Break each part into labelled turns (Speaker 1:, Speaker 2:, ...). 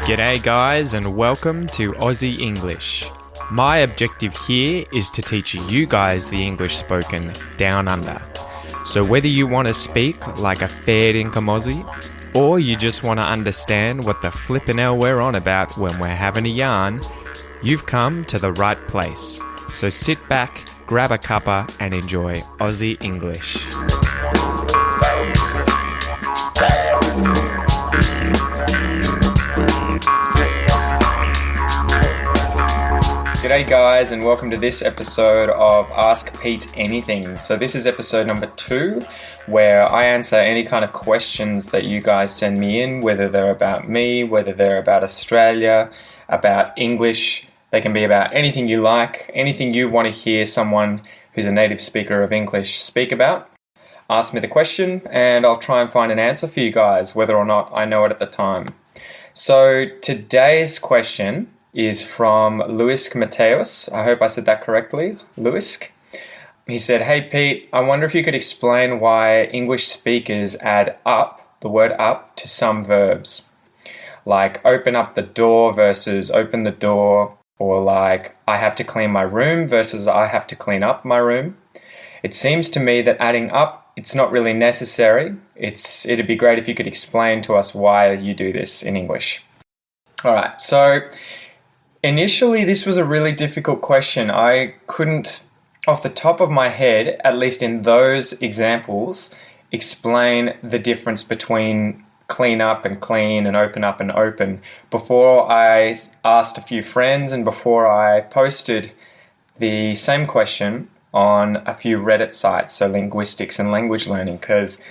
Speaker 1: G'day guys and welcome to Aussie English. My objective here is to teach you guys the English spoken down under. So whether you want to speak like a fair dinkum Aussie or you just want to understand what the flippin' hell we're on about when we're having a yarn, you've come to the right place. So sit back, grab a cuppa and enjoy Aussie English. G'day guys and welcome to this episode of Ask Pete Anything. So this is episode number 2 where I answer any kind of questions that you guys send me in, whether they're about me, whether they're about Australia, about English. They can be about anything you like, anything you want to hear someone who's a native speaker of English speak about. Ask me the question and I'll try and find an answer for you guys, whether or not I know it at the time. So today's question is from Luis Mateos. I hope I said that correctly. Luis. He said, "Hey Pete, I wonder if you could explain why English speakers add up, the word up, to some verbs. Like open up the door versus open the door, or like I have to clean my room versus I have to clean up my room. It seems to me that adding up, it's not really necessary. It'd be great if you could explain to us why you do this in English." All right, so initially, this was a really difficult question. I couldn't, off the top of my head, at least in those examples, explain the difference between clean up and clean and open up and open before I asked a few friends and before I posted the same question on a few Reddit sites, so linguistics and language learning, because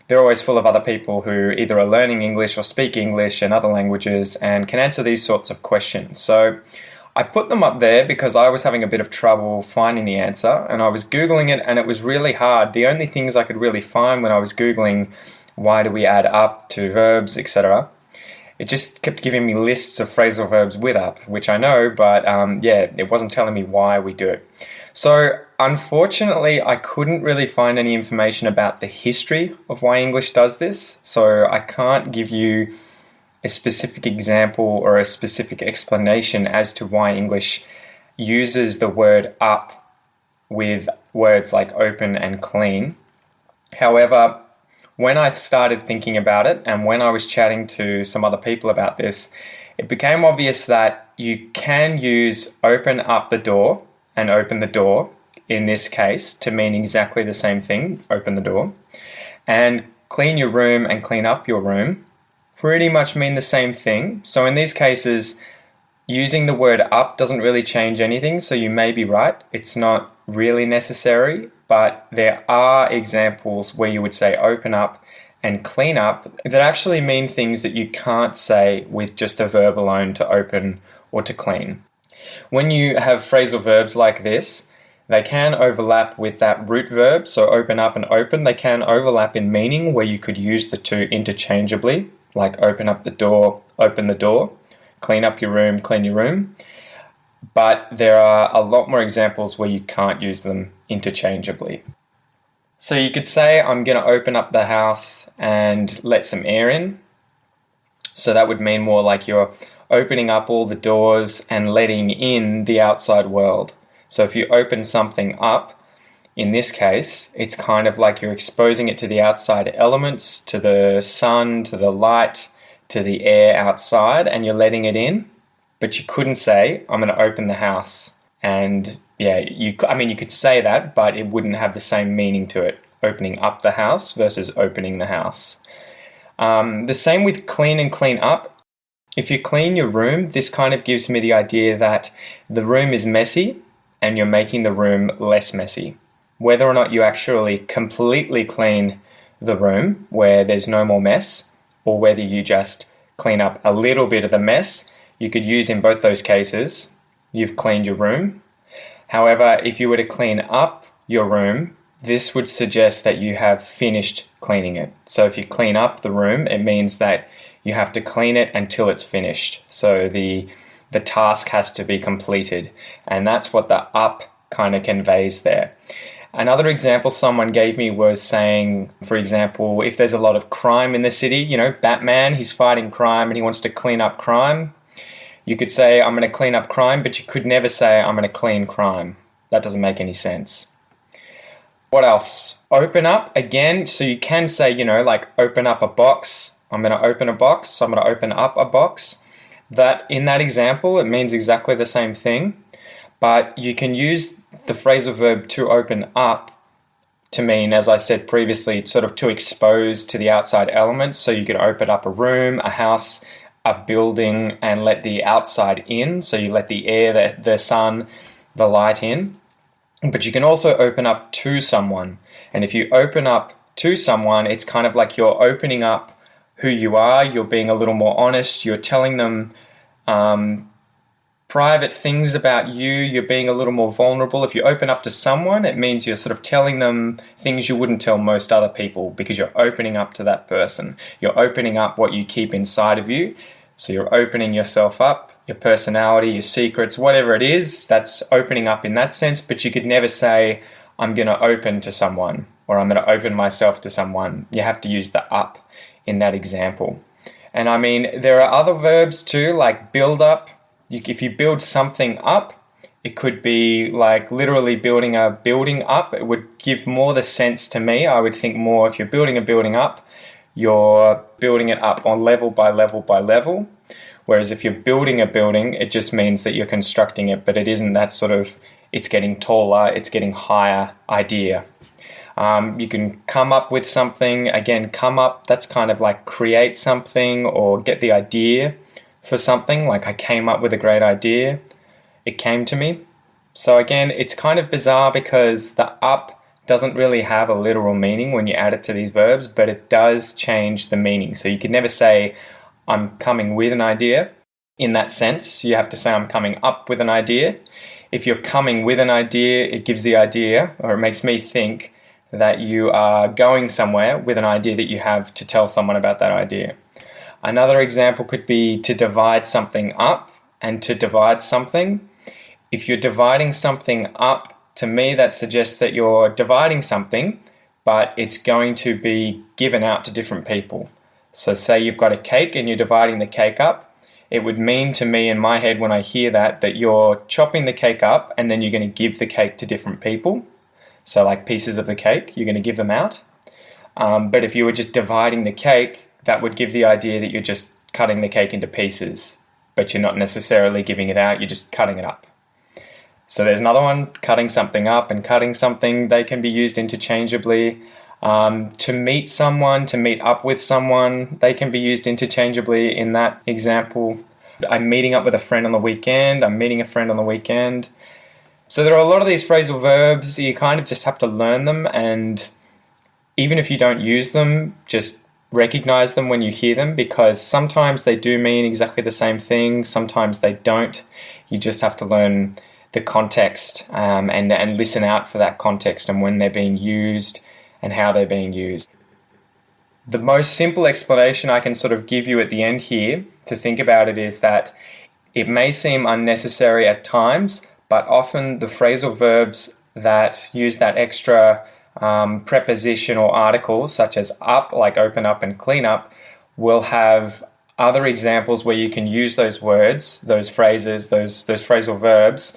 Speaker 1: they're always full of other people who either are learning English or speak English and other languages and can answer these sorts of questions. So I put them up there because I was having a bit of trouble finding the answer and I was Googling it and it was really hard. The only things I could really find when I was Googling why do we add up to verbs, etc., it just kept giving me lists of phrasal verbs with up, which I know, but it wasn't telling me why we do it. So unfortunately, I couldn't really find any information about the history of why English does this. So I can't give you a specific example or a specific explanation as to why English uses the word up with words like open and clean. However, when I started thinking about it and when I was chatting to some other people about this, it became obvious that you can use open up the door and open the door in this case to mean exactly the same thing, open the door, and clean your room and clean up your room pretty much mean the same thing. So in these cases, using the word up doesn't really change anything, so you may be right. It's not really necessary, but there are examples where you would say open up and clean up that actually mean things that you can't say with just the verb alone to open or to clean. When you have phrasal verbs like this, they can overlap with that root verb, so open up and open. They can overlap in meaning where you could use the two interchangeably, like open up the door, open the door, clean up your room, clean your room. But there are a lot more examples where you can't use them interchangeably. So you could say, I'm going to open up the house and let some air in. So that would mean more like you're opening up all the doors and letting in the outside world. So if you open something up, in this case, it's kind of like you're exposing it to the outside elements, to the sun, to the light, to the air outside, and you're letting it in. But you couldn't say, I'm going to open the house. And you could say that, but it wouldn't have the same meaning to it, opening up the house versus opening the house. The same with clean and clean up. If you clean your room, this kind of gives me the idea that the room is messy and you're making the room less messy. Whether or not you actually completely clean the room where there's no more mess, or whether you just clean up a little bit of the mess, you could use in both those cases, you've cleaned your room. However, if you were to clean up your room, this would suggest that you have finished cleaning it. So if you clean up the room, it means that you have to clean it until it's finished. So the task has to be completed. And that's what the up kind of conveys there. Another example someone gave me was saying, for example, if there's a lot of crime in the city, Batman, he's fighting crime and he wants to clean up crime. You could say, I'm going to clean up crime, but you could never say, I'm going to clean crime. That doesn't make any sense. What else? Open up, again, so you can say, like open up a box. I'm going to open a box, so I'm going to open up a box. That, in that example, it means exactly the same thing, but you can use the phrasal verb to open up to mean, as I said previously, sort of to expose to the outside elements. So you can open up a room, a house, a building, and let the outside in. So you let the air, the sun, the light in. But you can also open up to someone. And if you open up to someone, it's kind of like you're opening up who you are. You're being a little more honest. You're telling them private things about you. You're being a little more vulnerable. If you open up to someone, it means you're sort of telling them things you wouldn't tell most other people because you're opening up to that person. You're opening up what you keep inside of you. So you're opening yourself up, your personality, your secrets, whatever it is, that's opening up in that sense. But you could never say, I'm going to open to someone or I'm going to open myself to someone. You have to use the up in that example. And I mean, there are other verbs too, like build up. If you build something up, it could be like literally building a building up. It would give more the sense to me. I would think more if you're building a building up, you're building it up on level by level by level. Whereas if you're building a building, it just means that you're constructing it, but it isn't that sort of, it's getting taller, it's getting higher idea. You can come up with something. Again, come up, that's kind of like create something or get the idea for something. Like I came up with a great idea. It came to me. So again, it's kind of bizarre because the up doesn't really have a literal meaning when you add it to these verbs, but it does change the meaning. So you could never say, I'm coming with an idea. In that sense, you have to say, I'm coming up with an idea. If you're coming with an idea, it gives the idea, or it makes me think that you are going somewhere with an idea that you have to tell someone about that idea. Another example could be to divide something up and to divide something. If you're dividing something up, to me, that suggests that you're dividing something, but it's going to be given out to different people. So say you've got a cake and you're dividing the cake up. It would mean to me in my head when I hear that you're chopping the cake up and then you're going to give the cake to different people. So like pieces of the cake, you're going to give them out. But if you were just dividing the cake, that would give the idea that you're just cutting the cake into pieces, but you're not necessarily giving it out, you're just cutting it up. So there's another one, cutting something up and cutting something. They can be used interchangeably. To meet someone, to meet up with someone, they can be used interchangeably in that example. I'm meeting up with a friend on the weekend. I'm meeting a friend on the weekend. So there are a lot of these phrasal verbs. You kind of just have to learn them, and even if you don't use them, just recognize them when you hear them, because sometimes they do mean exactly the same thing. Sometimes they don't. You just have to learn the context and listen out for that context and when they're being used and how they're being used. The most simple explanation I can sort of give you at the end here to think about it is that it may seem unnecessary at times, but often the phrasal verbs that use that extra preposition or articles, such as up, like open up and clean up, will have other examples where you can use those words, those phrases, those phrasal verbs,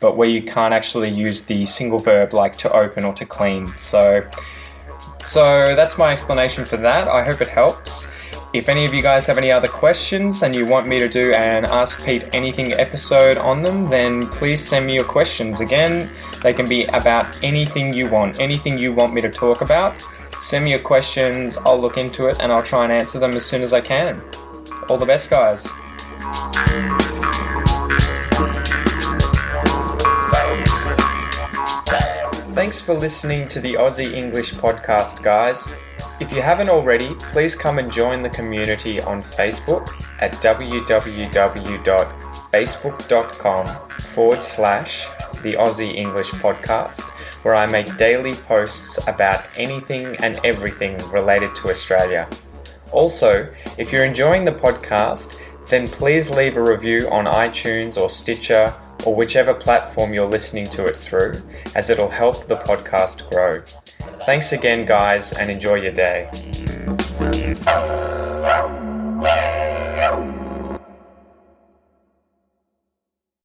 Speaker 1: but where you can't actually use the single verb like to open or to clean. So that's my explanation for that. I hope it helps. If any of you guys have any other questions and you want me to do an Ask Pete Anything episode on them, then please send me your questions. Again, they can be about anything you want me to talk about. Send me your questions, I'll look into it and I'll try and answer them as soon as I can. All the best, guys. Thanks for listening to the Aussie English podcast, guys. If you haven't already, please come and join the community on Facebook at www.facebook.com/the Aussie English podcast, where I make daily posts about anything and everything related to Australia. Also, if you're enjoying the podcast, then please leave a review on iTunes or Stitcher or whichever platform you're listening to it through, as it'll help the podcast grow. Thanks again, guys, and enjoy your day.